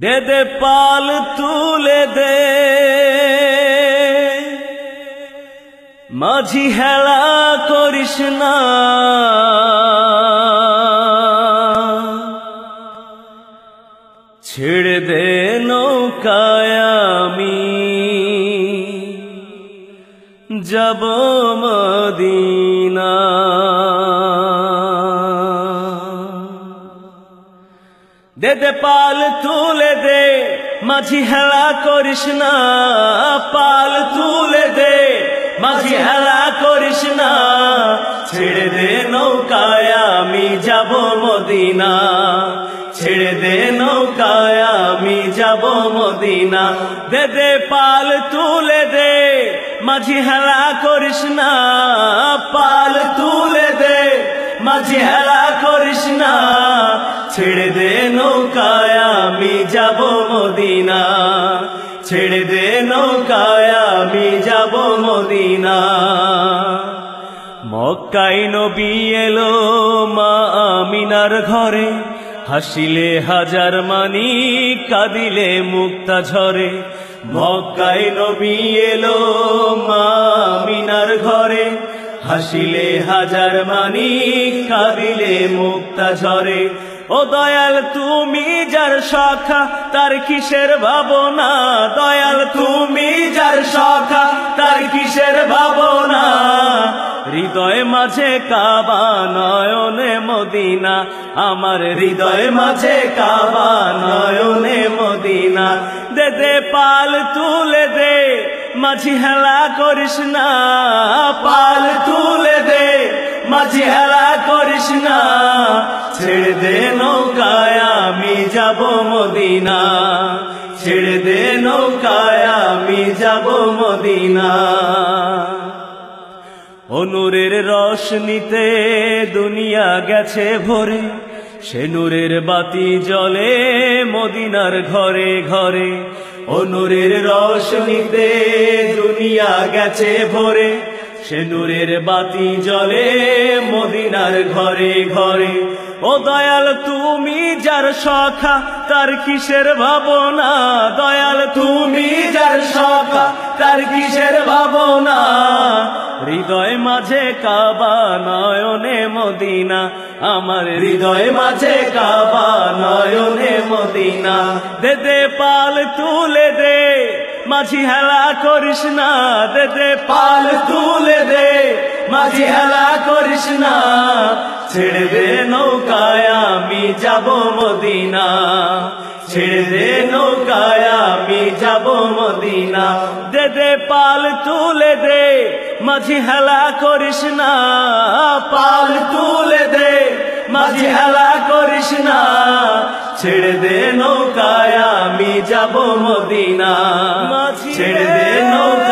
দে দে পাল তুলে দে মাঝি হেলা করিস না, ছেড়ে দে নৌকায় আমি যাব মদিনা। দে দে পাল তুলে দে মাঝি হেলা করিস না, পাল তুলে দে মাঝি হেলা করিস না, ছেড়ে দে নৌকায় আমি যাব মদিনা, ছেড়ে দে নৌকায় আমি যাব মদিনা। দে দে পাল তুলে দে মাঝি হেলা করিস না, পাল তুলে দে মাঝি হেলা করিস না, ছেড়ে দে নৌকায় আমি যাব মদিনা, ছেড়ে দে নৌকায় আমি যাব মদিনা। মক্কায় নবী এলো মা আমিনার ঘরে, হাসিলে হাজার মানি কাঁদিলে মুক্তা ঝরে। মক্কায় নবী এলো মা আমিনার ঘরে, হাসিলে হাজার মানি কাঁদিলে মুক্তা ঝরে। ও দয়াল তুমি যার সখা তার কিসের ভাবনা, দয়াল তুমি যার সখা তার কিসের ভাবনা। হৃদয় মাঝে কাবা নয়নে মদিনা, আমার হৃদয় মাঝে কাবা নয়নে মদিনা। দে দে পাল তুলে দে মাঝি হেলা করিস না, পাল তুলে দে মাঝি হেলা করিস না, ছেড়ে দে নৌকায় আমি যাব মদিনা, ছেড়ে দে নৌকায় আমি যাব মদিনা। ও নূরের রোশনীতে দুনিয়া গেছে ভরে, সে নূরের বাতি জ্বলে মদিনার ঘরে ঘরে। ও নূরের রোশনীতে দুনিয়া গেছে ভরে, সে নূরের বাতি জ্বলে মদিনার ঘরে ঘরে। ও দয়াল তুমি যার সখা তার কিসের ভাবনা, দয়াল তুমি যার সখা তার কিসের ভাবনা। হৃদয় মাঝে কাবা নয়নে মদিনা, আমার হৃদয় মাঝে কাবা নয়নে মদিনা। দে দে পাল তুলে দে মাঝি হেলা করিস না, দে দে পাল তুলে দে মাঝি হেলা করিস না, ছেড়ে দে নৌকায় আমি যাব মদিনা, ছেড়ে দে নৌকায় আমি যাব মদিনা। দে দে পাল তুলে দে মাঝি হেলা করিস না, পাল তুলে দে মাঝি হেলা করিস না, ছেড়ে দে নৌকায় আমি যাব মদিনা, ছেড়ে দে নৌকা